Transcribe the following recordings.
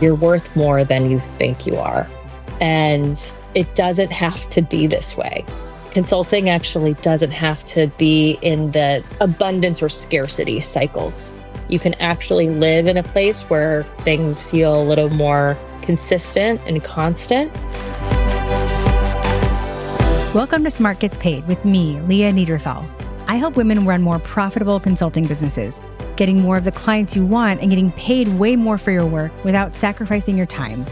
You're worth more than you think you are. And it doesn't have to be this way. Consulting actually doesn't have to be in the abundance or scarcity cycles. You can actually live in a place where things feel a little more consistent and constant. Welcome to Smart Gets Paid with me, Leah Niederthal. I help women run more profitable consulting businesses, getting more of the clients you want and getting paid way more for your work without sacrificing your time.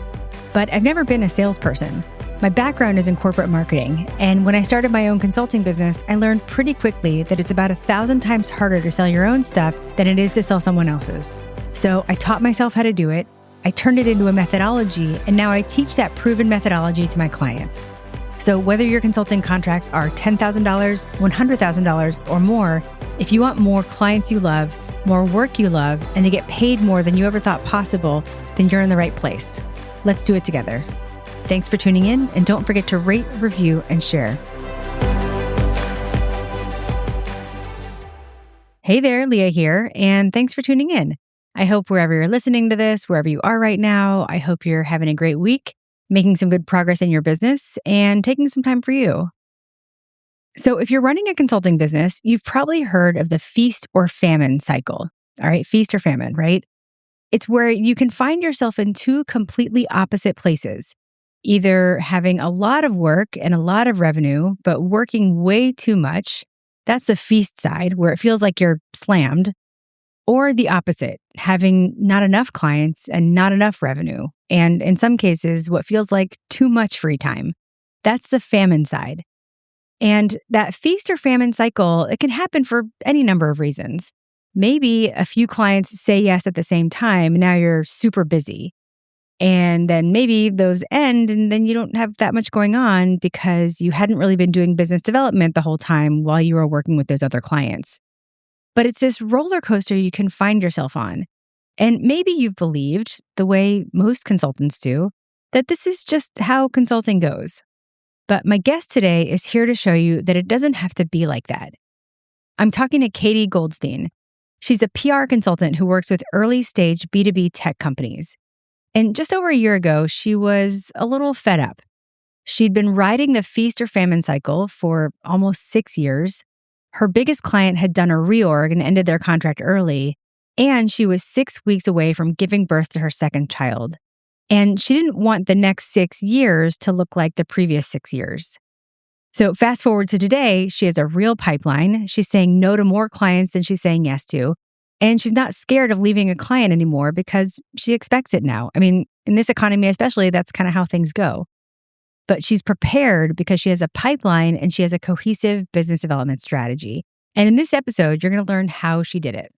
But I've never been a salesperson. My background is in corporate marketing, and when I started my own consulting business, I learned pretty quickly that it's about 1,000 times harder to sell your own stuff than it is to sell someone else's. So I taught myself how to do it, I turned it into a methodology, and now I teach that proven methodology to my clients. So whether your consulting contracts are $10,000, $100,000, or more, if you want more clients you love, more work you love, and to get paid more than you ever thought possible, then you're in the right place. Let's do it together. Thanks for tuning in, and don't forget to rate, review, and share. Hey there, Leah here, and thanks for tuning in. I hope wherever you're listening to this, wherever you are right now, I hope you're having a great week, making some good progress in your business, and taking some time for you. So if you're running a consulting business, you've probably heard of the feast or famine cycle. All right, feast or famine, right? It's where you can find yourself in two completely opposite places. Either having a lot of work and a lot of revenue, but working way too much. That's the feast side, where it feels like you're slammed. Or the opposite, having not enough clients and not enough revenue. And in some cases, what feels like too much free time. That's the famine side. And that feast or famine cycle, it can happen for any number of reasons. Maybe a few clients say yes at the same time, and now you're super busy. And then maybe those end and then you don't have that much going on because you hadn't really been doing business development the whole time while you were working with those other clients. But it's this roller coaster you can find yourself on. And maybe you've believed, the way most consultants do, that this is just how consulting goes. But my guest today is here to show you that it doesn't have to be like that. I'm talking to Katy Goldstein. She's a PR consultant who works with early stage B2B tech companies. And just over a year ago, she was a little fed up. She'd been riding the feast or famine cycle for almost 6 years. Her biggest client had done a reorg and ended their contract early, and she was 6 weeks away from giving birth to her second child. And she didn't want the next 6 years to look like the previous 6 years. So fast forward to today, she has a real pipeline. She's saying no to more clients than she's saying yes to. And she's not scared of leaving a client anymore because she expects it now. I mean, in this economy especially, that's kind of how things go. But she's prepared because she has a pipeline and she has a cohesive business development strategy. And in this episode, you're going to learn how she did it.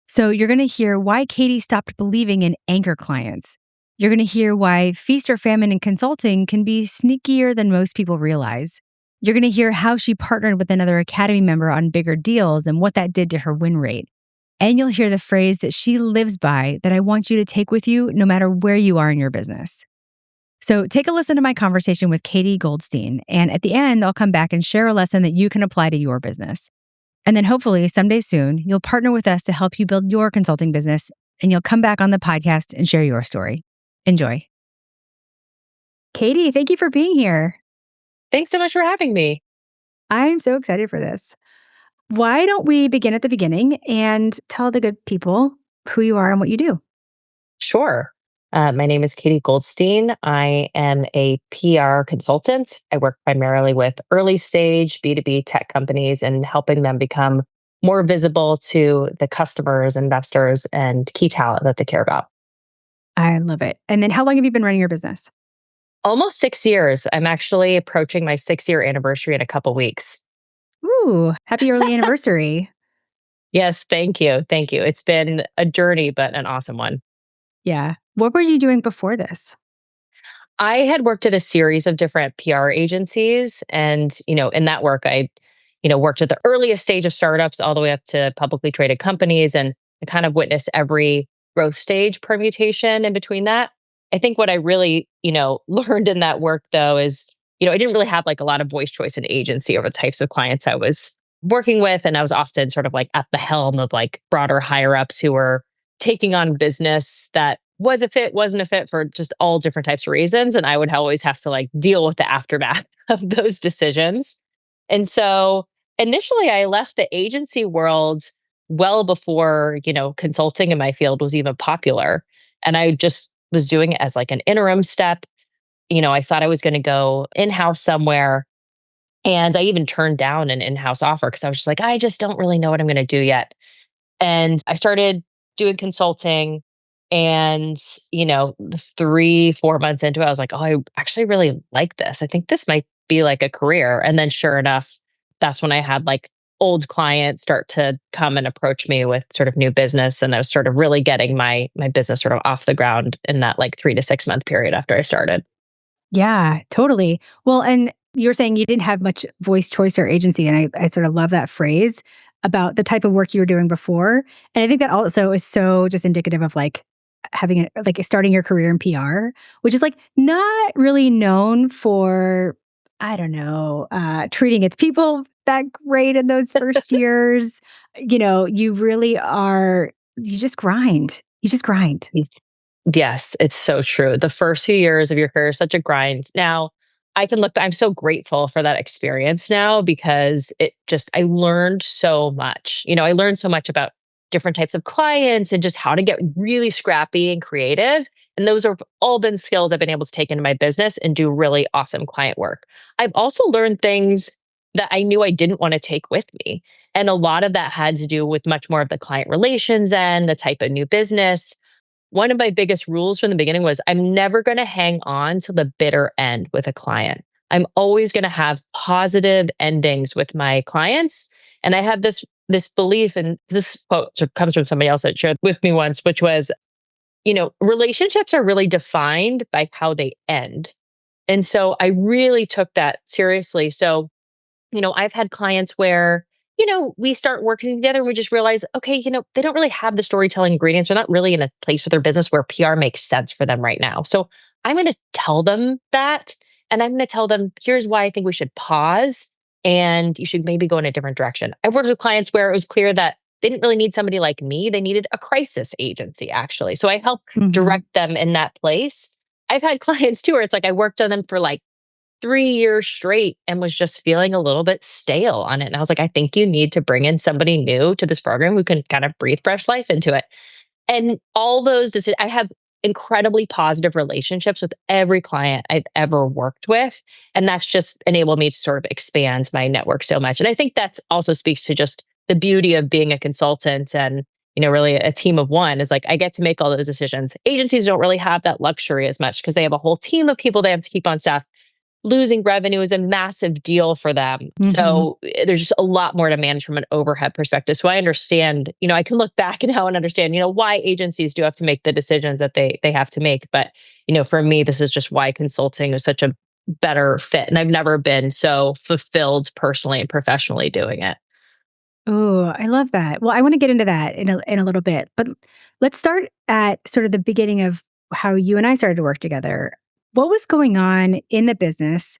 So you're going to hear why Katy stopped believing in anchor clients. You're going to hear why feast or famine in consulting can be sneakier than most people realize. You're going to hear how she partnered with another Academy member on bigger deals and what that did to her win rate. And you'll hear the phrase that she lives by that I want you to take with you no matter where you are in your business. So take a listen to my conversation with Katy Goldstein. And at the end, I'll come back and share a lesson that you can apply to your business. And then hopefully someday soon, you'll partner with us to help you build your consulting business and you'll come back on the podcast and share your story. Enjoy. Katy, thank you for being here. Thanks so much for having me. I'm so excited for this. Why don't we begin at the beginning and tell the good people who you are and what you do? Sure. My name is Katy Goldstein. I am a PR consultant. I work primarily with early stage B2B tech companies and helping them become more visible to the customers, investors, and key talent that they care about. I love it. And then how long have you been running your business? Almost 6 years. I'm actually approaching my 6-year anniversary in a couple weeks. Ooh, happy early anniversary. Yes, thank you. Thank you. It's been a journey, but an awesome one. Yeah. What were you doing before this? I had worked at a series of different PR agencies. And, in that work, I, worked at the earliest stage of startups all the way up to publicly traded companies. And I kind of witnessed every growth stage permutation in between that. I think what I really, learned in that work, though, is, I didn't really have like a lot of voice choice and agency over the types of clients I was working with. And I was often sort of like at the helm of like broader higher ups who were taking on business that was a fit, wasn't a fit for just all different types of reasons. And I would always have to like deal with the aftermath of those decisions. And so initially I left the agency world well before, consulting in my field was even popular. And I just was doing it as like an interim step. I thought I was going to go in house somewhere. And I even turned down an in house offer because I was just like, I just don't really know what I'm going to do yet. And I started doing consulting. And, 3, 4 months into it, I was like, oh, I actually really like this. I think this might be like a career. And then sure enough, that's when I had like old clients start to come and approach me with sort of new business. And I was sort of really getting my business sort of off the ground in that like 3 to 6 month period after I started. Yeah, totally. Well, and you were saying you didn't have much voice, choice, or agency. And I sort of love that phrase about the type of work you were doing before. And I think that also is so just indicative of like like starting your career in PR, which is like not really known for, I don't know, treating its people that great in those first years. You really are, you just grind. You just grind. Yes, it's so true. The first few years of your career is such a grind. Now, I'm so grateful for that experience now because I learned so much. I learned so much about different types of clients and just how to get really scrappy and creative. And those have all been skills I've been able to take into my business and do really awesome client work. I've also learned things that I knew I didn't want to take with me. And a lot of that had to do with much more of the client relations and the type of new business. One of my biggest rules from the beginning was I'm never going to hang on to the bitter end with a client. I'm always going to have positive endings with my clients. And I have this belief, and this quote comes from somebody else that shared with me once, which was, relationships are really defined by how they end. And so I really took that seriously. So I've had clients where, we start working together and we just realize, okay, they don't really have the storytelling ingredients. They're not really in a place with their business where PR makes sense for them right now. So I'm going to tell them that. And I'm going to tell them, here's why I think we should pause and you should maybe go in a different direction. I've worked with clients where it was clear that they didn't really need somebody like me. They needed a crisis agency, actually. So I help Mhm. direct them in that place. I've had clients too, where it's like I worked on them for like 3 years straight and was just feeling a little bit stale on it. And I was like, I think you need to bring in somebody new to this program who can kind of breathe fresh life into it. And all those decisions, I have incredibly positive relationships with every client I've ever worked with. And that's just enabled me to sort of expand my network so much. And I think that's also speaks to just the beauty of being a consultant and, really a team of one is like I get to make all those decisions. Agencies don't really have that luxury as much because they have a whole team of people they have to keep on staff. Losing revenue is a massive deal for them. Mhm. So there's just a lot more to manage from an overhead perspective. So I understand, I can look back now and understand, why agencies do have to make the decisions that they have to make. But, for me, this is just why consulting is such a better fit. And I've never been so fulfilled personally and professionally doing it. Oh, I love that. Well, I want to get into that in a little bit, but let's start at sort of the beginning of how you and I started to work together. What was going on in the business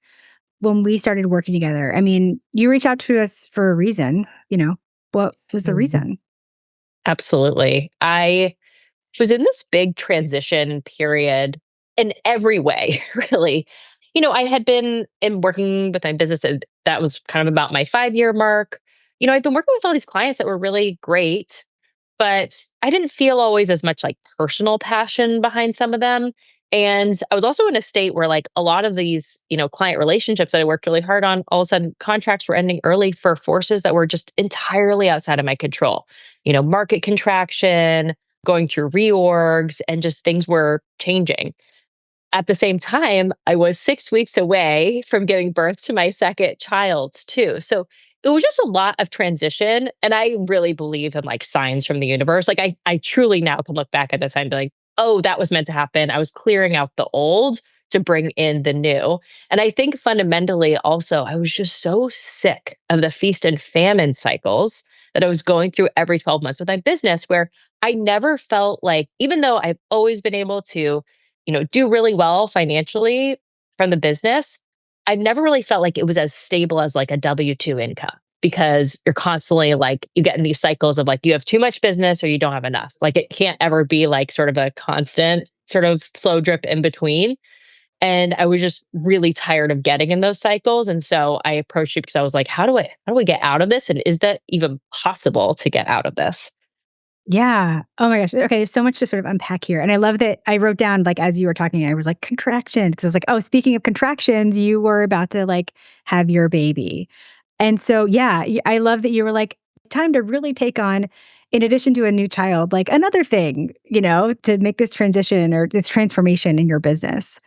when we started working together? I mean, you reached out to us for a reason, What was the Mhm. reason? Absolutely. I was in this big transition period in every way, really. I had been in working with my business that was kind of about my 5 year mark. I've been working with all these clients that were really great, but I didn't feel always as much like personal passion behind some of them. And I was also in a state where like a lot of these, client relationships that I worked really hard on, all of a sudden contracts were ending early for forces that were just entirely outside of my control. Market contraction, going through reorgs, and just things were changing. At the same time, I was 6 weeks away from giving birth to my second child, too. So it was just a lot of transition. And I really believe in like signs from the universe. Like I truly now can look back at the time and be like, oh, that was meant to happen. I was clearing out the old to bring in the new. And I think fundamentally also, I was just so sick of the feast and famine cycles that I was going through every 12 months with my business, where I never felt like, even though I've always been able to do really well financially from the business, I've never really felt like it was as stable as like a W-2 income because you're constantly like, you get in these cycles of like, you have too much business or you don't have enough. Like it can't ever be like sort of a constant. sort of slow drip in between. And I was just really tired of getting in those cycles. And so I approached you because I was like, how do we get out of this? And is that even possible to get out of this? Yeah. Oh my gosh. Okay. So much to sort of unpack here. And I love that I wrote down, like, as you were talking, I was like, contractions. Cause I was like, oh, speaking of contractions, you were about to like have your baby. And so, yeah, I love that you were like, time to really take on, in addition to a new child, like another thing, to make this transition or this transformation in your business.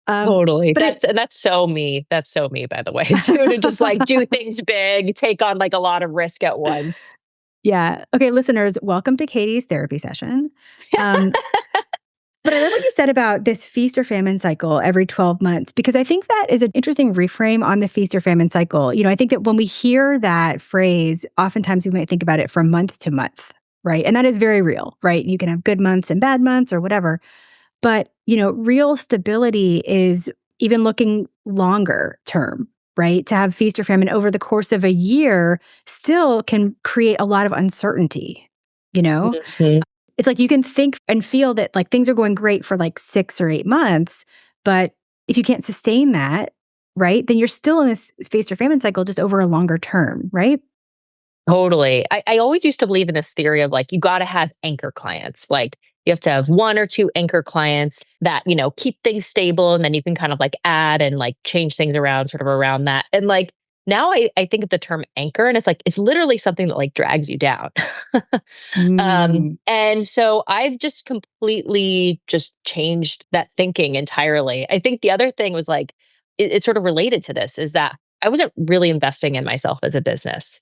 Um, Totally. but That's so me. That's so me, by the way, too, to just like do things big, take on like a lot of risk at once. yeah. Okay, listeners, welcome to Katie's therapy session. Um, But I love what you said about this feast or famine cycle every 12 months, because I think that is an interesting reframe on the feast or famine cycle. I think that when we hear that phrase, oftentimes we might think about it from month to month, right? And that is very real, right? You can have good months and bad months or whatever. But, real stability is even looking longer term, right? To have feast or famine over the course of a year still can create a lot of uncertainty, you know? Mhm. It's like you can think and feel that like things are going great for like 6 or 8 months, but if you can't sustain that, right, then you're still in this feast or famine cycle just over a longer term, right? Totally. I always used to believe in this theory of like, you got to have anchor clients. Like, you have to have one or two anchor clients that, keep things stable. And then you can kind of like add and like change things around, sort of around that. And like, now I think of the term anchor and it's like, it's literally something that like drags you down. Mm. And so I've just completely just changed that thinking entirely. I think the other thing was like, it's sort of related to this is that I wasn't really investing in myself as a business.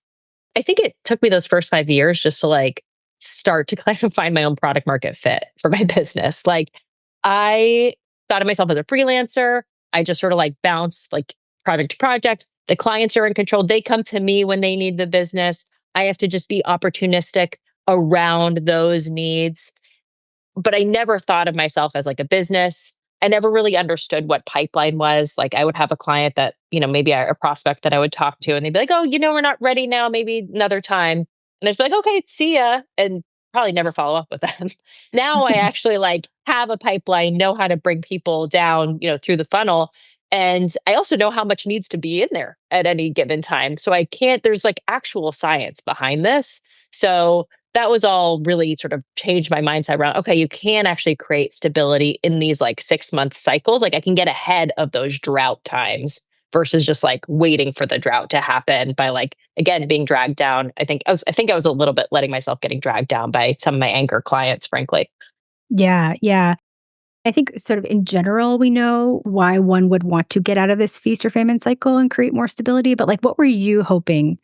I think it took me those first 5 years just to like start to kind of find my own product market fit for my business. Like, I thought of myself as a freelancer. I just sort of like bounce like project to project. The clients are in control. They come to me when they need the business. I have to just be opportunistic around those needs. But I never thought of myself as like a business. I never really understood what pipeline was. Like, I would have a client that, maybe a prospect that I would talk to and they'd be like, oh, we're not ready now, maybe another time. And I'd be like, okay, see ya. And probably never follow up with them. Now I actually like have a pipeline, know how to bring people down, through the funnel. And I also know how much needs to be in there at any given time. So there's like actual science behind this. So that was all really sort of changed my mindset around, okay, you can actually create stability in these like 6 month cycles. Like, I can get ahead of those drought times versus just like waiting for the drought to happen by like, again, being dragged down. I think I was a little bit letting myself getting dragged down by some of my anchor clients, frankly. Yeah, yeah. I think sort of in general, we know why one would want to get out of this feast or famine cycle and create more stability. But like, what were you hoping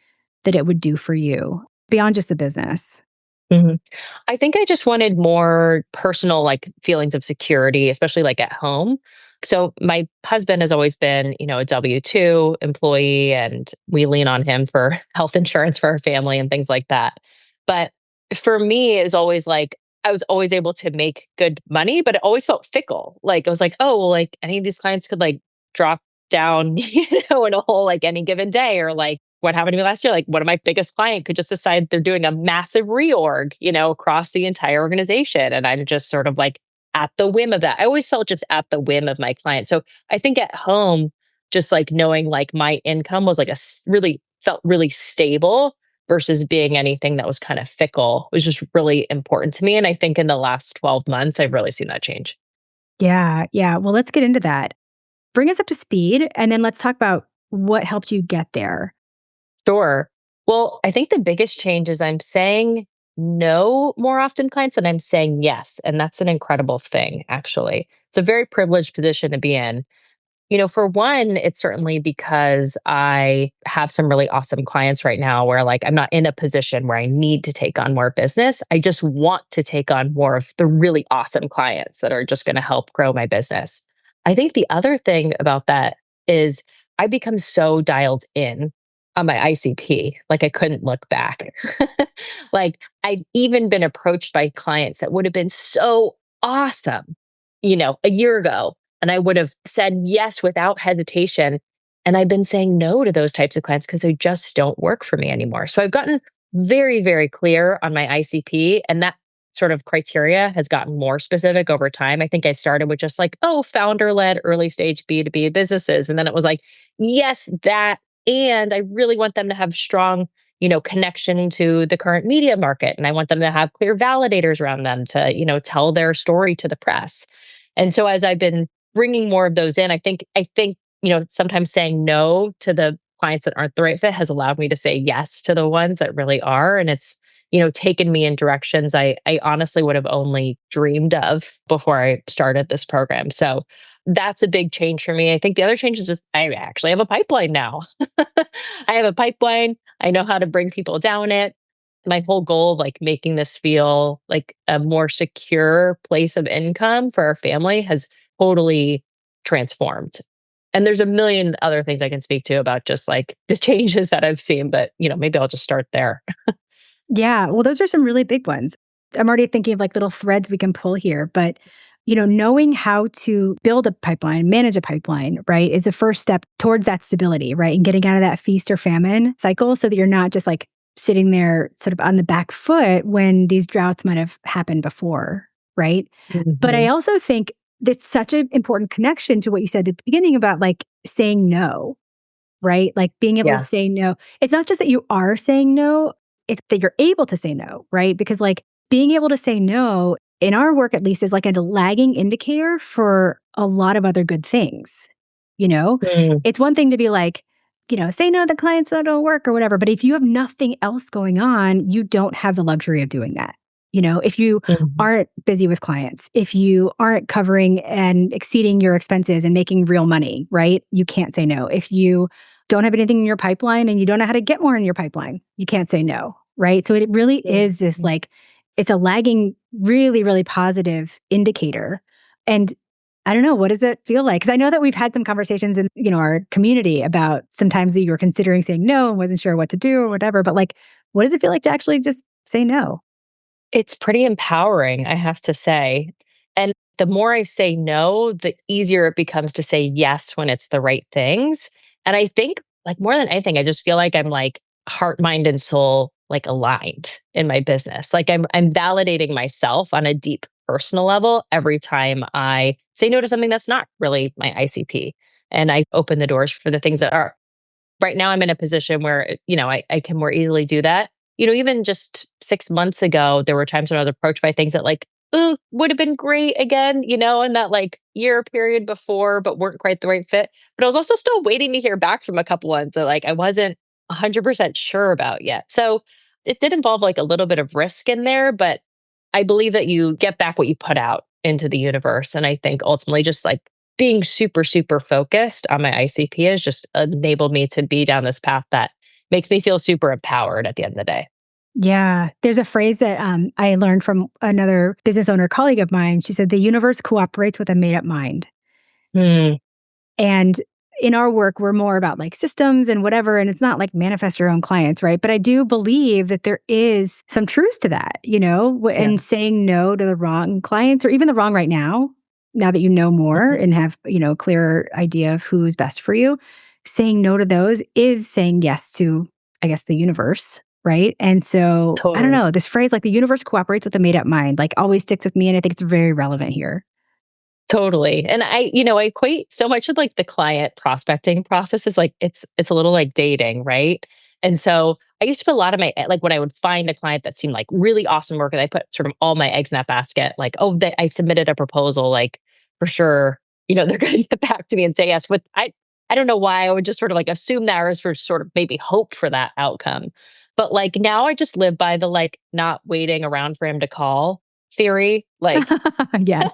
that it would do for you beyond just the business? Mhm. I think I just wanted more personal, like feelings of security, especially like at home. So my husband has always been, a W-2 employee, and we lean on him for health insurance for our family and things like that. But for me, it was always like, I was always able to make good money, but it always felt fickle. Like, I was like, oh, well, like any of these clients could like drop down, in a hole like any given day, or like what happened to me last year. Like, one of my biggest client could just decide they're doing a massive reorg, across the entire organization. And I'm just sort of like at the whim of that. I always felt just at the whim of my client. So I think at home, just like knowing like my income was like really felt really stable versus being anything that was kind of fickle was just really important to me. And I think in the last 12 months, I've really seen that change. Yeah, yeah. Well, let's get into that. Bring us up to speed and then let's talk about what helped you get there. Sure. Well, I think the biggest change is I'm saying no more often clients than I'm saying yes. And that's an incredible thing, actually. It's a very privileged position to be in. For one, it's certainly because I have some really awesome clients right now where like I'm not in a position where I need to take on more business. I just want to take on more of the really awesome clients that are just going to help grow my business. I think the other thing about that is I become so dialed in on my ICP, like I couldn't look back. Like, I've even been approached by clients that would have been so awesome, a year ago, and I would have said yes without hesitation. And I've been saying no to those types of clients because they just don't work for me anymore. So I've gotten very, very clear on my ICP. And that's sort of criteria has gotten more specific over time. I think I started with just like, oh, founder led early stage B2B businesses. And then it was like, yes, that. And I really want them to have strong, connection to the current media market. And I want them to have clear validators around them to, tell their story to the press. And so as I've been bringing more of those in, I think, sometimes saying no to the clients that aren't the right fit has allowed me to say yes to the ones that really are. And it's, taken me in directions I honestly would have only dreamed of before I started this program. So that's a big change for me. I think the other change is just I actually have a pipeline now. I have a pipeline. I know how to bring people down it. My whole goal of like making this feel like a more secure place of income for our family has totally transformed. And there's a million other things I can speak to about just like the changes that I've seen, but maybe I'll just start there. Yeah. Well, those are some really big ones. I'm already thinking of like little threads we can pull here, but knowing how to build a pipeline, manage a pipeline, right, is the first step towards that stability, right? And getting out of that feast or famine cycle so that you're not just like sitting there sort of on the back foot when these droughts might have happened before, right? But I Mhm. also think there's such an important connection to what you said at the beginning about like saying no, right? Like being able to Yeah. say no. It's not just that you are saying no, it's that you're able to say no, right? Because like being able to say no in our work, at least, is like a lagging indicator for a lot of other good things. You know, Mm, it's one thing to be like, say no to clients that don't work or whatever. But if you have nothing else going on, you don't have the luxury of doing that. If you mhm, aren't busy with clients, if you aren't covering and exceeding your expenses and making real money, right? You can't say no. If you don't have anything in your pipeline and you don't know how to get more in your pipeline, you can't say no, right? So it really is this mhm. like, it's a lagging, really, really positive indicator. And I don't know, what does it feel like? Because I know that we've had some conversations in, our community about sometimes that you were considering saying no and wasn't sure what to do or whatever. But like, what does it feel like to actually just say no? It's pretty empowering, I have to say. And the more I say no, the easier it becomes to say yes when it's the right things. And I think, like, more than anything, I just feel like I'm like heart, mind, and soul like aligned in my business. Like I'm validating myself on a deep personal level every time I say no to something that's not really my ICP. And I open the doors for the things that are. Right now I'm in a position where, I can more easily do that. Even just 6 months ago, there were times when I was approached by things that like, ooh, would have been great again, in that like year period before, but weren't quite the right fit. But I was also still waiting to hear back from a couple ones that like I wasn't 100% sure about yet. So it did involve like a little bit of risk in there, but I believe that you get back what you put out into the universe. And I think ultimately just like being super, super focused on my ICP has just enabled me to be down this path that makes me feel super empowered at the end of the day. Yeah. There's a phrase that I learned from another business owner colleague of mine. She said, the universe cooperates with a made up mind. Hmm. And in our work, we're more about like systems and whatever. And it's not like manifest your own clients, right? But I do believe that there is some truth to that, Yeah. and saying no to the wrong clients or even the wrong right now that you know more Mhm. and have, a clearer idea of who's best for you, saying no to those is saying yes to, I guess, the universe. Right. And so I don't Totally. know, this phrase, like the universe cooperates with a made up mind, like always sticks with me. And I think it's very relevant here. Totally. And I equate so much of like the client prospecting process is like it's a little like dating, right? And so I used to put a lot of my like when I would find a client that seemed like really awesome work, and I put sort of all my eggs in that basket, like, oh, I submitted a proposal, like for sure, they're gonna get back to me and say yes. But I don't know why I would just sort of like assume that or sort of maybe hope for that outcome. But like now I just live by the like not waiting around for him to call theory. Like Yes.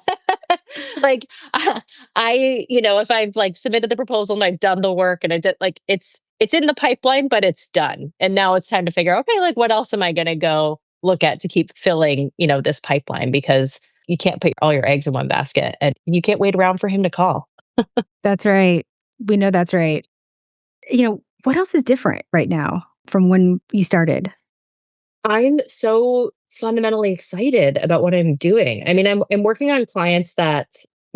like if I've like submitted the proposal and I've done the work and I did like it's in the pipeline, but it's done. And now it's time to figure, okay, like what else am I gonna go look at to keep filling, this pipeline because you can't put all your eggs in one basket and you can't wait around for him to call. That's right. We know that's right. What else is different right now from when you started? I'm so fundamentally excited about what I'm doing. I mean, I'm working on clients that,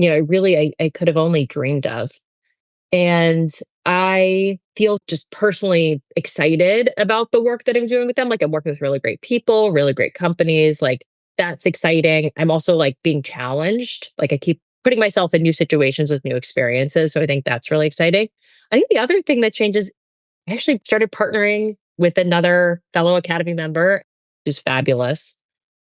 I could have only dreamed of. And I feel just personally excited about the work that I'm doing with them. Like I'm working with really great people, really great companies. Like that's exciting. I'm also like being challenged. Like I keep putting myself in new situations with new experiences. So I think that's really exciting. I think the other thing that changes, I actually started partnering with another fellow Academy member, who's fabulous.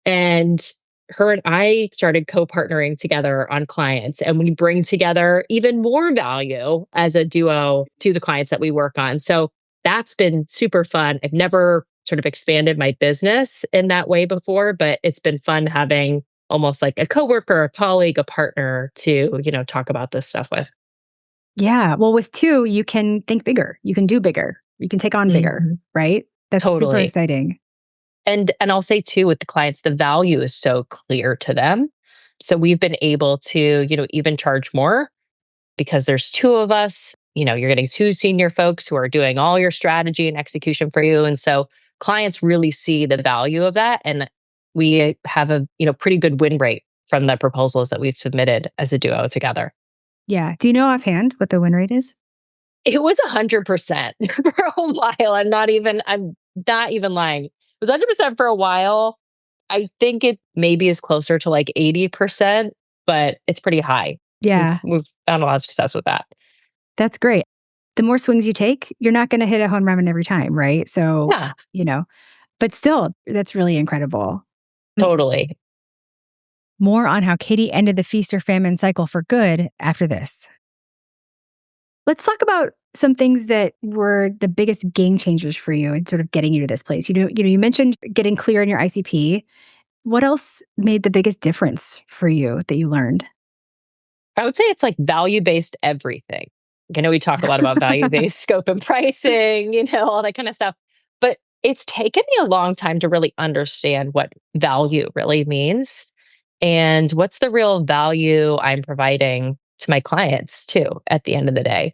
And her and I started co partnering together on clients, and we bring together even more value as a duo to the clients that we work on. So that's been super fun. I've never sort of expanded my business in that way before, but it's been fun having almost like a coworker, a colleague, a partner to, talk about this stuff with. Yeah. Well, with two, you can think bigger. You can do bigger. You can take on bigger, Mhm. right? That's super Totally. exciting. And I'll say too with the clients, the value is so clear to them. So we've been able to, even charge more because there's two of us. You're getting two senior folks who are doing all your strategy and execution for you. And so clients really see the value of that. And we have a, pretty good win rate from the proposals that we've submitted as a duo together. Yeah. Do you know offhand what the win rate is? It was 100% for a while. I'm not even lying. It was 100% for a while. I think it maybe is closer to like 80%, but it's pretty high. We've, Yeah. we've found a lot of success with that. That's great. The more swings you take, you're not going to hit a home run every time, right? So, Yeah, you know, but still, that's really incredible. totally. More on how Katy ended the feast or famine cycle for good after this. Let's talk about some things that were the biggest game changers for you and sort of getting you to this place. You mentioned getting clear in your ICP. What else made the biggest difference for you that you learned? I would say it's like value based everything. I know we talk a lot about value based scope and pricing, all that kind of stuff. But it's taken me a long time to really understand what value really means and what's the real value I'm providing to my clients too at the end of the day.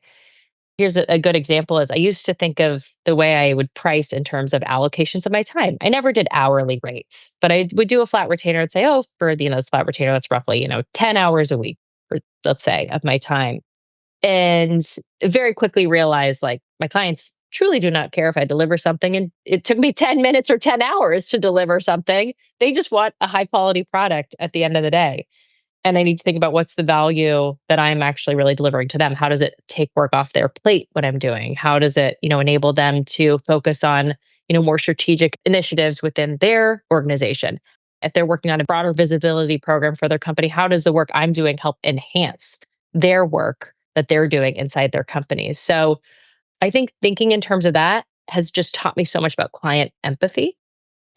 Here's a good example is I used to think of the way I would price in terms of allocations of my time. I never did hourly rates, but I would do a flat retainer and say, oh, for this flat retainer, that's roughly, 10 hours a week, for, let's say, of my time. And very quickly realized like my clients truly do not care if I deliver something. And it took me 10 minutes or 10 hours to deliver something. They just want a high quality product at the end of the day. And I need to think about what's the value that I'm actually really delivering to them. How does it take work off their plate what I'm doing? How does it, enable them to focus on, more strategic initiatives within their organization? If they're working on a broader visibility program for their company, how does the work I'm doing help enhance their work that they're doing inside their companies? So I think thinking in terms of that has just taught me so much about client empathy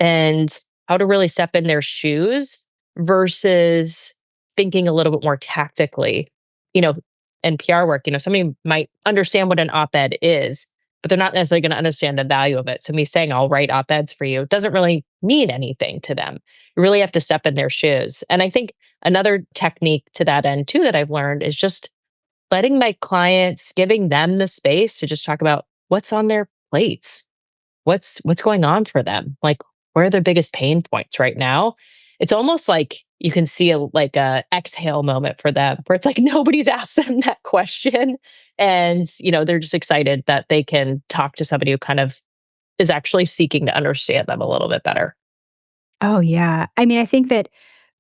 and how to really step in their shoes versus thinking a little bit more tactically. You know, in PR work, somebody might understand what an op-ed is, but they're not necessarily going to understand the value of it. So me saying I'll write op-eds for you doesn't really mean anything to them. You really have to step in their shoes. And I think another technique to that end too that I've learned is just letting my clients, giving them the space to just talk about what's on their plates, what's going on for them, like where are their biggest pain points right now. It's almost like you can see a exhale moment for them where it's like nobody's asked them that question, and they're just excited that they can talk to somebody who kind of is actually seeking to understand them a little bit better. Oh, yeah. I mean, I think that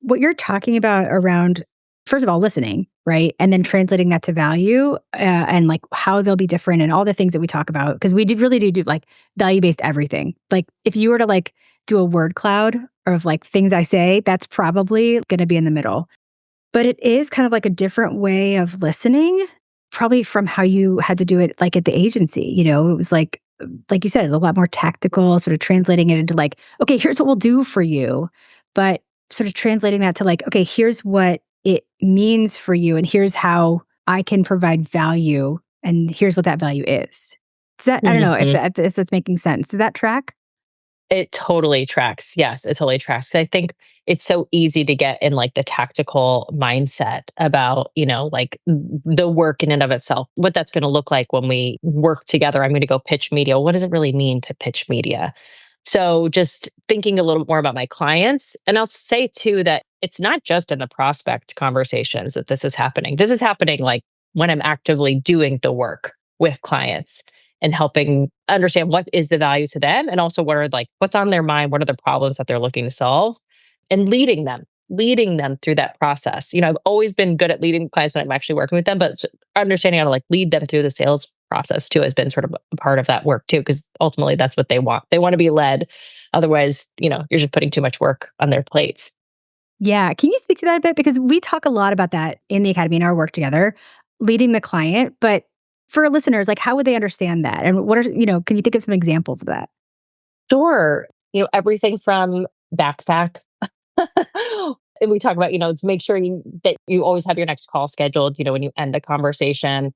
what you're talking about around, first of all, listening, right? And then translating that to value and like how they'll be different and all the things that we talk about. Because we really do like value based everything. Like if you were to like do a word cloud of like things I say, that's probably going to be in the middle. But it is kind of like a different way of listening, probably from how you had to do it like at the agency. It was like you said, a lot more tactical, sort of translating it into like, okay, here's what we'll do for you. But sort of translating that to like, okay, here's what it means for you, and here's how I can provide value, and here's what that value is. Does that, I don't know if that's making sense. Does that track? It totally tracks. Yes, it totally tracks. 'Cause I think it's so easy to get in like the tactical mindset about, like the work in and of itself, what that's going to look like when we work together. I'm going to go pitch media. What does it really mean to pitch media? So just thinking a little more about my clients. And I'll say too that it's not just in the prospect conversations that this is happening. This is happening like when I'm actively doing the work with clients and helping understand what is the value to them and also what are like what's on their mind, what are the problems that they're looking to solve. and leading them through that process. I've always been good at leading clients when I'm actually working with them, but understanding how to like lead them through the sales process too has been sort of a part of that work too, because ultimately that's what they want. They want to be led. Otherwise, you're just putting too much work on their plates. Yeah. Can you speak to that a bit? Because we talk a lot about that in the academy in our work together, leading the client. But for listeners, like, how would they understand that? And what are, can you think of some examples of that? Sure. Everything from backpack. And we talk about, to make sure that you always have your next call scheduled, when you end a conversation,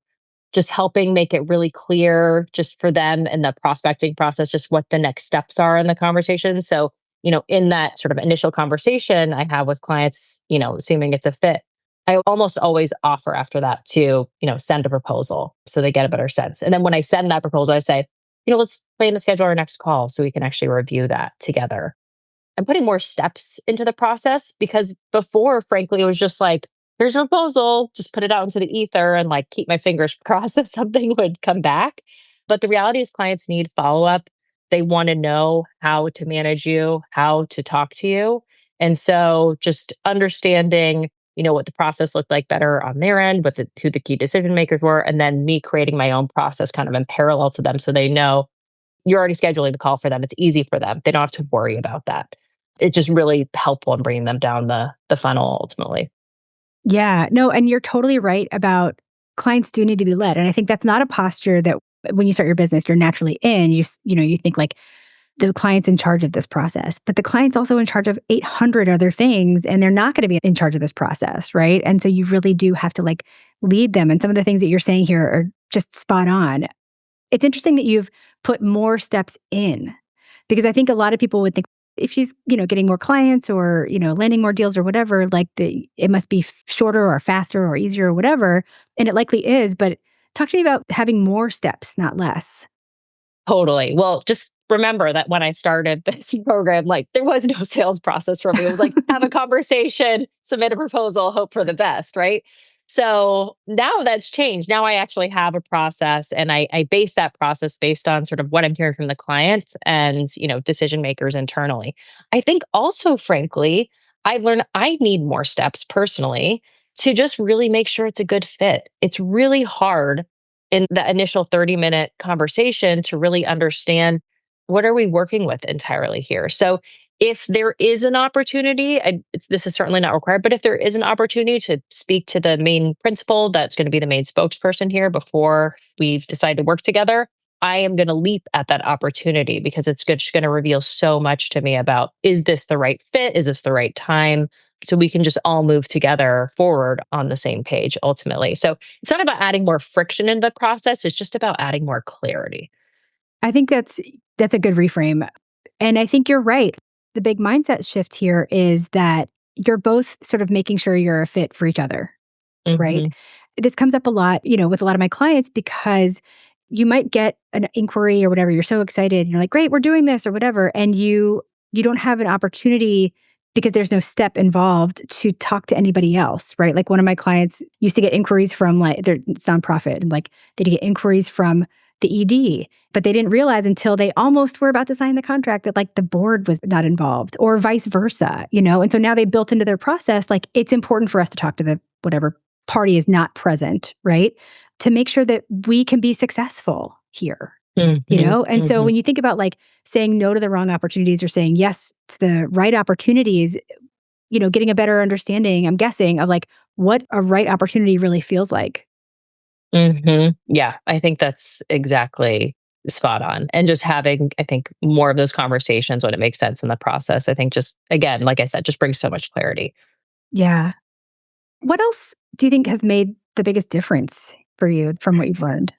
just helping make it really clear just for them in the prospecting process, just what the next steps are in the conversation. So, in that sort of initial conversation I have with clients, assuming it's a fit, I almost always offer after that to, send a proposal so they get a better sense. And then when I send that proposal, I say, let's plan to schedule our next call so we can actually review that together. I'm putting more steps into the process because before, frankly, it was just like, here's a proposal, just put it out into the ether and like keep my fingers crossed that something would come back. But the reality is, clients need follow up. They want to know how to manage you, how to talk to you. And so just understanding, what the process looked like better on their end, who the key decision makers were, and then me creating my own process kind of in parallel to them so they know you're already scheduling the call for them. It's easy for them. They don't have to worry about that. It's just really helpful in bringing them down the funnel ultimately. Yeah, no, and you're totally right about clients do need to be led. And I think that's not a posture that when you start your business, you're naturally in. You think like the client's in charge of this process, but the client's also in charge of 800 other things and they're not going to be in charge of this process, right? And so you really do have to like lead them. And some of the things that you're saying here are just spot on. It's interesting that you've put more steps in because I think a lot of people would think if she's, getting more clients or, landing more deals or whatever, like it must be shorter or faster or easier or whatever. And it likely is. But talk to me about having more steps, not less. Totally. Well, just remember that when I started this program, like there was no sales process for me. It was like have a conversation, submit a proposal, hope for the best, right? So now that's changed. Now I actually have a process and I base that process based on sort of what I'm hearing from the clients and, decision makers internally. I think also, frankly, I learned I need more steps personally to just really make sure it's a good fit. It's really hard in the initial 30-minute conversation to really understand what are we working with entirely here. So if there is an opportunity, this is certainly not required, but if there is an opportunity to speak to the main principal that's going to be the main spokesperson here before we decide to work together, I am going to leap at that opportunity because it's just going to reveal so much to me about, is this the right fit? Is this the right time? So we can just all move together forward on the same page ultimately. So it's not about adding more friction in the process. It's just about adding more clarity. I think that's a good reframe. And I think you're right. The big mindset shift here is that you're both sort of making sure you're a fit for each other, right? Hmm. This comes up a lot, with a lot of my clients because you might get an inquiry or whatever. You're so excited. You're like, great, we're doing this or whatever. And you don't have an opportunity because there's no step involved to talk to anybody else, right? Like one of my clients used to get inquiries from like their nonprofit and like they'd get inquiries from the ED, but they didn't realize until they almost were about to sign the contract that like the board was not involved or vice versa, And so now they built into their process, like it's important for us to talk to the whatever party is not present, right? To make sure that we can be successful here, Hmm. And so Hmm. when you think about like saying no to the wrong opportunities or saying yes to the right opportunities, getting a better understanding, I'm guessing, of like what a right opportunity really feels like. Hmm. Yeah, I think that's exactly spot on. And just having, I think, more of those conversations when it makes sense in the process, I think just, again, like I said, just brings so much clarity. Yeah. What else do you think has made the biggest difference for you from what you've learned?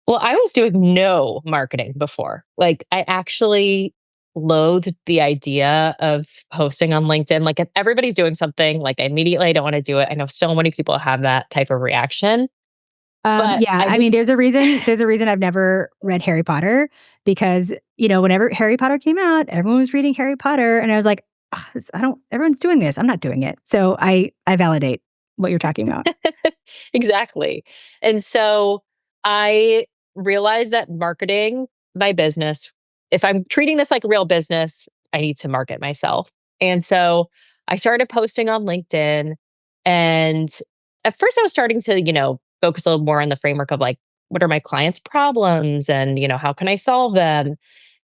Well, I was doing no marketing before. Like, I actually loathed the idea of posting on LinkedIn. Like, if everybody's doing something, like, immediately I don't want to do it. I know so many people have that type of reaction, but Yeah, I I mean, just, there's a reason. There's a reason I've never read Harry Potter because whenever Harry Potter came out, everyone was reading Harry Potter, and I was like, "Ugh, I don't. Everyone's doing this. I'm not doing it. So I validate what you're talking about. exactly. And so I realized that marketing my business, if I'm treating this like a real business, I need to market myself. And so I started posting on LinkedIn. And at first I was starting to, focus a little more on the framework of like, what are my clients' problems and, how can I solve them?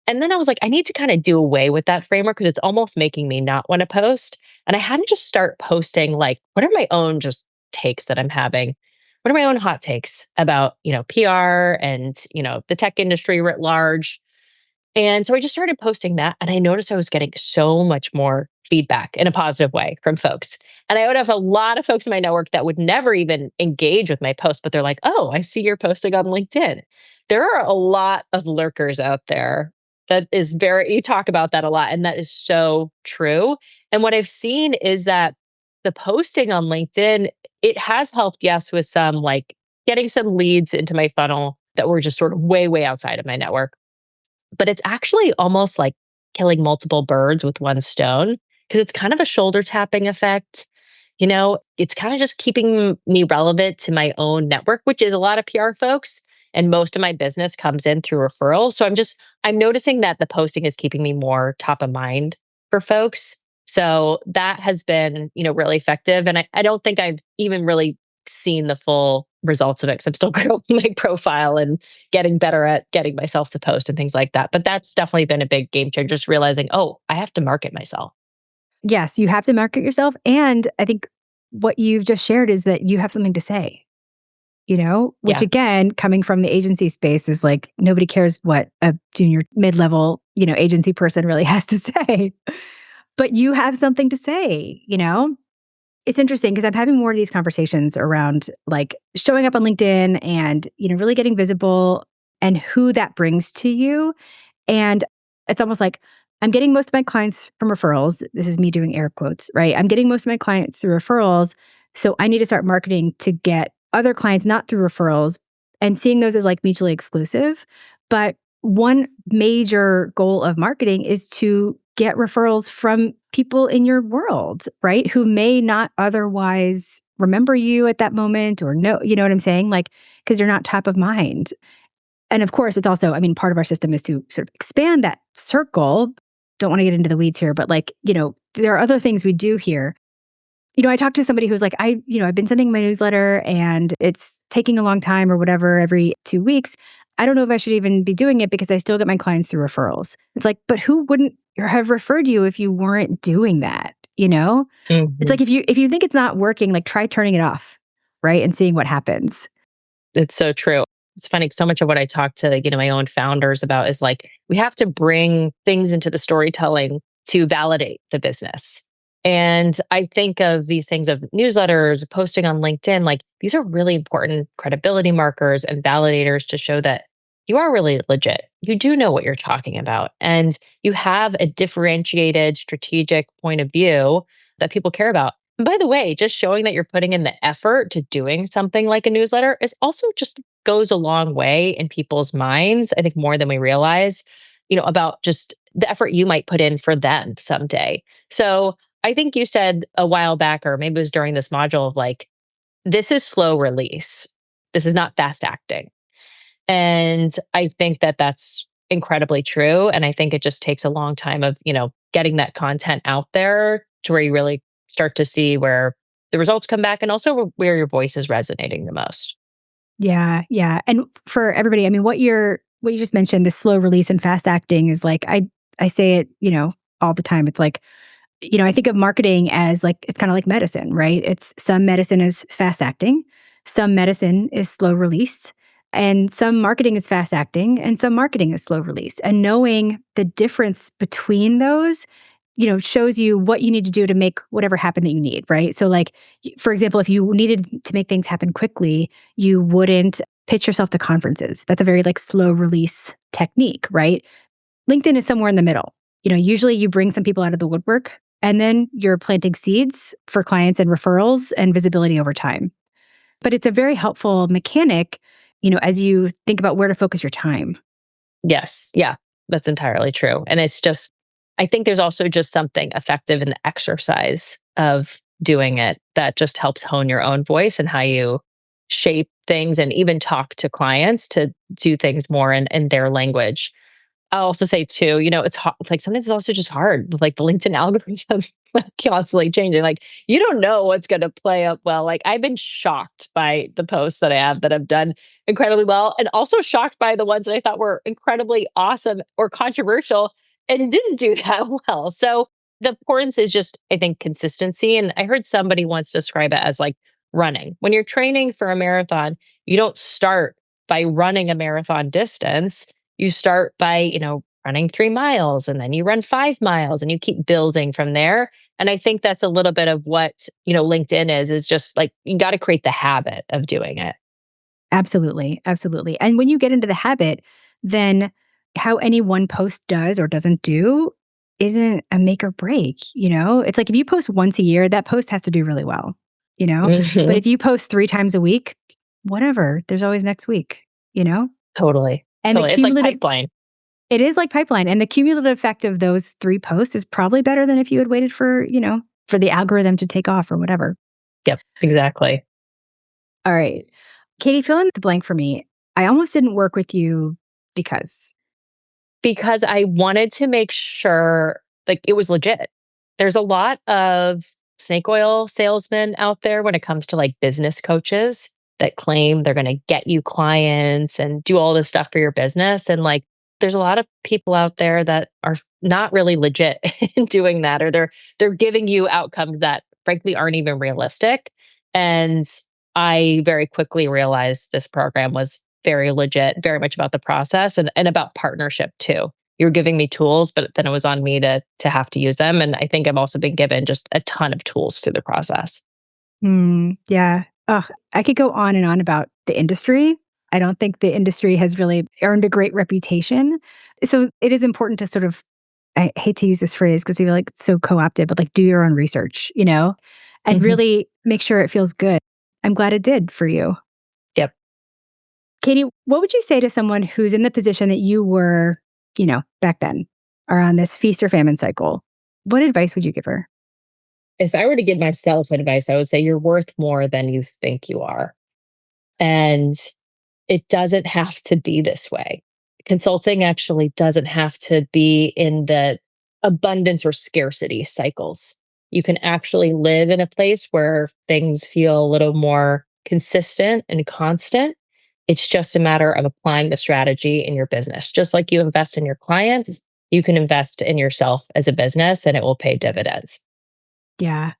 And then I was like, I need to kind of do away with that framework because it's almost making me not want to post. And I had to just start posting like, what are my own just takes that I'm having? What are my own hot takes about, PR and, the tech industry writ large? And so I just started posting that, and I noticed I was getting so much more feedback in a positive way from folks. And I would have a lot of folks in my network that would never even engage with my post, but they're like, oh, I see you're posting on LinkedIn. There are a lot of lurkers out there. That is you talk about that a lot, and that is so true. And what I've seen is that the posting on LinkedIn, it has helped, yes, with some like getting some leads into my funnel that were just sort of way, way outside of my network, but it's actually almost like killing multiple birds with one stone because it's kind of a shoulder tapping effect. It's kind of just keeping me relevant to my own network, which is a lot of PR folks. And most of my business comes in through referrals. So I'm noticing that the posting is keeping me more top of mind for folks. So that has been, really effective. And I don't think I've even really seen the full results of it because I'm still growing my profile and getting better at getting myself to post and things like that. But that's definitely been a big game changer, just realizing, oh, I have to market myself. Yes, you have to market yourself. And I think what you've just shared is that you have something to say, which Yeah. again, coming from the agency space is like nobody cares what a junior mid-level, agency person really has to say. But you have something to say. It's interesting because I'm having more of these conversations around like showing up on LinkedIn and, really getting visible and who that brings to you. And it's almost like I'm getting most of my clients from referrals. This is me doing air quotes, right? I'm getting most of my clients through referrals. So I need to start marketing to get other clients not through referrals and seeing those as like mutually exclusive. But one major goal of marketing is to get referrals from people in your world, right? Who may not otherwise remember you at that moment or know, you know what I'm saying? Like, because you're not top of mind. And of course, it's also, part of our system is to sort of expand that circle. Don't want to get into the weeds here, but like, there are other things we do here. I talked to somebody who's like, I've been sending my newsletter and it's taking a long time or whatever every 2 weeks. I don't know if I should even be doing it because I still get my clients through referrals. It's like, but who wouldn't have referred you if you weren't doing that? It's Mhm. like if you think it's not working, like try turning it off, right? And seeing what happens. It's so true. It's funny. So much of what I talk to, my own founders about is like, we have to bring things into the storytelling to validate the business. And I think of these things of newsletters, posting on LinkedIn, like these are really important credibility markers and validators to show that you are really legit. You do know what you're talking about and you have a differentiated strategic point of view that people care about. And by the way, just showing that you're putting in the effort to doing something like a newsletter is also just goes a long way in people's minds, I think more than we realize, about just the effort you might put in for them someday. So I think you said a while back, or maybe it was during this module of like, this is slow release. This is not fast acting. And I think that that's incredibly true. And I think it just takes a long time of, getting that content out there to where you really start to see where the results come back and also where your voice is resonating the most. Yeah, yeah. And for everybody, what you just mentioned, the slow release and fast acting is like I say it, all the time. It's like, I think of marketing as like it's kind of like medicine, right? It's some medicine is fast acting, some medicine is slow release, and some marketing is fast acting, and some marketing is slow release. And knowing the difference between those shows you what you need to do to make whatever happen that you need, right? So like, for example, if you needed to make things happen quickly, you wouldn't pitch yourself to conferences. That's a very like slow release technique, right? LinkedIn is somewhere in the middle. Usually you bring some people out of the woodwork and then you're planting seeds for clients and referrals and visibility over time. But it's a very helpful mechanic, as you think about where to focus your time. Yes. Yeah, that's entirely true. And it's just, I think there's also just something effective in the exercise of doing it that just helps hone your own voice and how you shape things and even talk to clients to do things more in their language. I'll also say too, it's hard. Like sometimes it's also just hard. Like the LinkedIn algorithm like constantly changing. Like you don't know what's going to play up well. Like I've been shocked by the posts that I have done incredibly well, and also shocked by the ones that I thought were incredibly awesome or controversial and didn't do that well. So the importance is just, I think, consistency. And I heard somebody once describe it as like running. When you're training for a marathon, you don't start by running a marathon distance. You start by, running 3 miles, and then you run 5 miles, and you keep building from there. And I think that's a little bit of what, LinkedIn is just like you got to create the habit of doing it. Absolutely. Absolutely. And when you get into the habit, then how any one post does or doesn't do isn't a make or break. It's like if you post once a year, that post has to do really well, you know? But Mhm. if you post 3 times a week, whatever, there's always next week, you know? Totally. And the Totally. It's like cumulative, pipeline. it is like pipeline. And the cumulative effect of those 3 posts is probably better than if you had waited for the algorithm to take off or whatever. Yep, exactly. All right. Katie, fill in the blank for me. I almost didn't work with you because. Because I wanted to make sure like it was legit. There's a lot of snake oil salesmen out there when it comes to like business coaches that claim they're going to get you clients and do all this stuff for your business. And like, there's a lot of people out there that are not really legit in doing that, or they're giving you outcomes that frankly aren't even realistic. And I very quickly realized this program was very legit, very much about the process and about partnership too. You were giving me tools, but then it was on me to have to use them. And I think I've also been given just a ton of tools through the process. Yeah. Ugh, I could go on and on about the industry. I don't think the industry has really earned a great reputation. So it is important to sort of, I hate to use this phrase because I feel like it's so co opted, but like do your own research, and Mhm. really make sure it feels good. I'm glad it did for you. Yep. Katie, what would you say to someone who's in the position that you were, back then, or on this feast or famine cycle? What advice would you give her? If I were to give myself advice, I would say you're worth more than you think you are. And it doesn't have to be this way. Consulting actually doesn't have to be in the abundance or scarcity cycles. You can actually live in a place where things feel a little more consistent and constant. It's just a matter of applying the strategy in your business. Just like you invest in your clients, you can invest in yourself as a business and it will pay dividends. Yeah.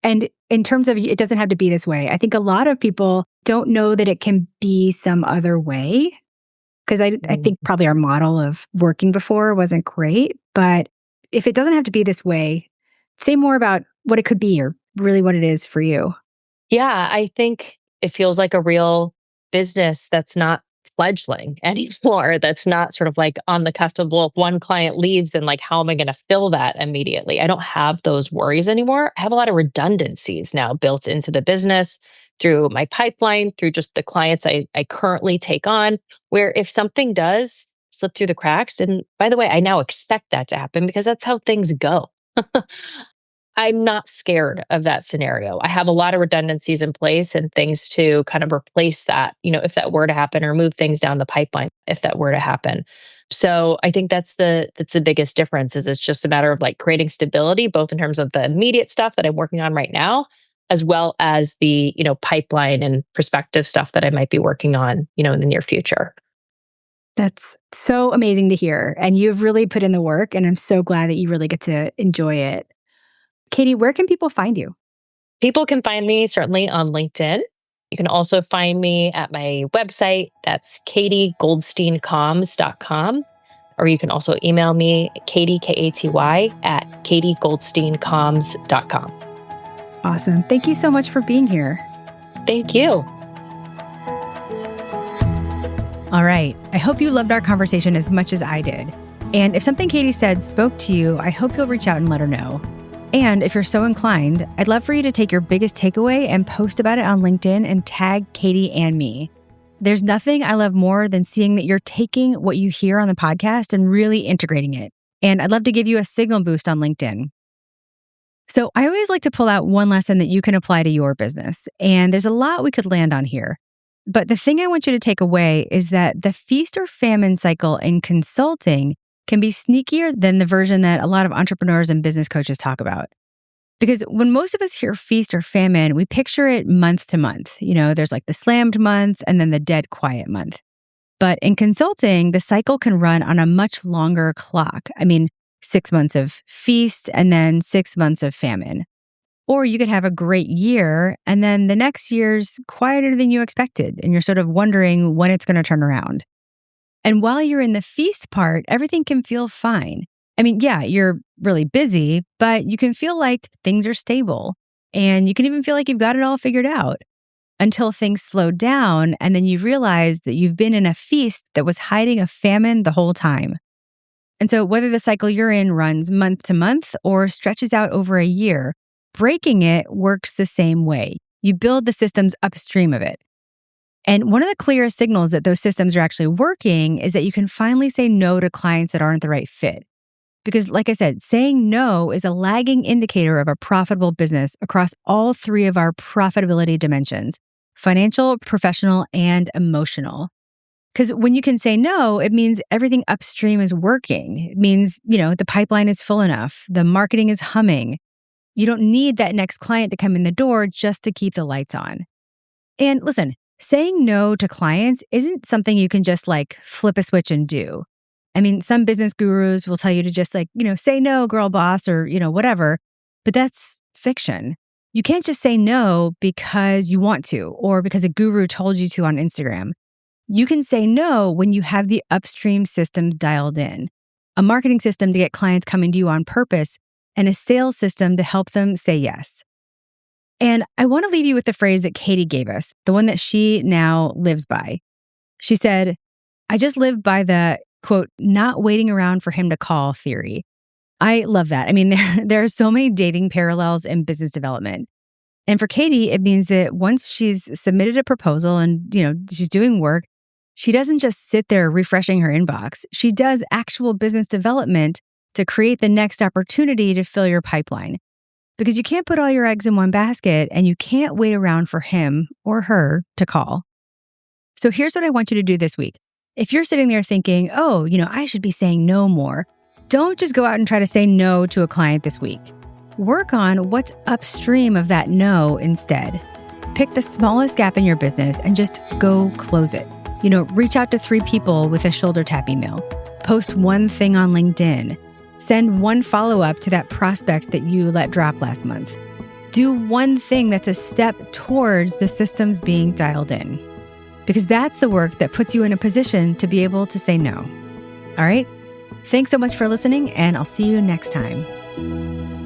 And in terms of it doesn't have to be this way, I think a lot of people don't know that it can be some other way. Because I think probably our model of working before wasn't great. But if it doesn't have to be this way, say more about what it could be or really what it is for you. Yeah, I think it feels like a real business that's not fledgling anymore. That's not sort of like on the cusp of, well, if one client leaves and like, how am I going to fill that immediately? I don't have those worries anymore. I have a lot of redundancies now built into the business through my pipeline, through just the clients I currently take on, where if something does slip through the cracks, and by the way, I now expect that to happen because that's how things go. I'm not scared of that scenario. I have a lot of redundancies in place and things to kind of replace that, if that were to happen or move things down the pipeline if that were to happen. So I think that's the biggest difference is it's just a matter of like creating stability, both in terms of the immediate stuff that I'm working on right now, as well as the, pipeline and prospective stuff that I might be working on, in the near future. That's so amazing to hear. And you've really put in the work. And I'm so glad that you really get to enjoy it. Katie, where can people find you? People can find me certainly on LinkedIn. You can also find me at my website. That's katygoldsteincomms.com. Or you can also email me, Katy, Katy, at katygoldsteincomms.com. Awesome. Thank you so much for being here. Thank you. All right. I hope you loved our conversation as much as I did. And if something Katie said spoke to you, I hope you'll reach out and let her know. And if you're so inclined, I'd love for you to take your biggest takeaway and post about it on LinkedIn and tag Katie and me. There's nothing I love more than seeing that you're taking what you hear on the podcast and really integrating it. And I'd love to give you a signal boost on LinkedIn. So I always like to pull out one lesson that you can apply to your business. And there's a lot we could land on here. But the thing I want you to take away is that the feast or famine cycle in consulting can be sneakier than the version that a lot of entrepreneurs and business coaches talk about. Because when most of us hear feast or famine, we picture it month to month. There's like the slammed month and then the dead quiet month. But in consulting, the cycle can run on a much longer clock. 6 months of feast and then 6 months of famine. Or you could have a great year and then the next year's quieter than you expected, and you're sort of wondering when it's going to turn around. And while you're in the feast part, everything can feel fine. Yeah, you're really busy, but you can feel like things are stable. And you can even feel like you've got it all figured out until things slow down. And then you realize that you've been in a feast that was hiding a famine the whole time. And so whether the cycle you're in runs month to month or stretches out over a year, breaking it works the same way. You build the systems upstream of it. And one of the clearest signals that those systems are actually working is that you can finally say no to clients that aren't the right fit. Because like I said, saying no is a lagging indicator of a profitable business across all three of our profitability dimensions: financial, professional, and emotional. Because when you can say no, it means everything upstream is working. It means, the pipeline is full enough. The marketing is humming. You don't need that next client to come in the door just to keep the lights on. And listen, saying no to clients isn't something you can just flip a switch and do. Some business gurus will tell you to just say no, girl boss, or, whatever, but that's fiction. You can't just say no because you want to or because a guru told you to on Instagram. You can say no when you have the upstream systems dialed in, a marketing system to get clients coming to you on purpose, and a sales system to help them say yes. And I want to leave you with the phrase that Katy gave us, the one that she now lives by. She said, "I just live by the, quote, not waiting around for him to call theory." I love that. There are so many dating parallels in business development. And for Katy, it means that once she's submitted a proposal and, she's doing work, she doesn't just sit there refreshing her inbox. She does actual business development to create the next opportunity to fill your pipeline. Because you can't put all your eggs in one basket and you can't wait around for him or her to call. So here's what I want you to do this week. If you're sitting there thinking, I should be saying no more, don't just go out and try to say no to a client this week. Work on what's upstream of that no instead. Pick the smallest gap in your business and just go close it. Reach out to 3 people with a shoulder tap email. Post one thing on LinkedIn. Send one follow-up to that prospect that you let drop last month. Do one thing that's a step towards the systems being dialed in. Because that's the work that puts you in a position to be able to say no. All right? Thanks so much for listening, and I'll see you next time.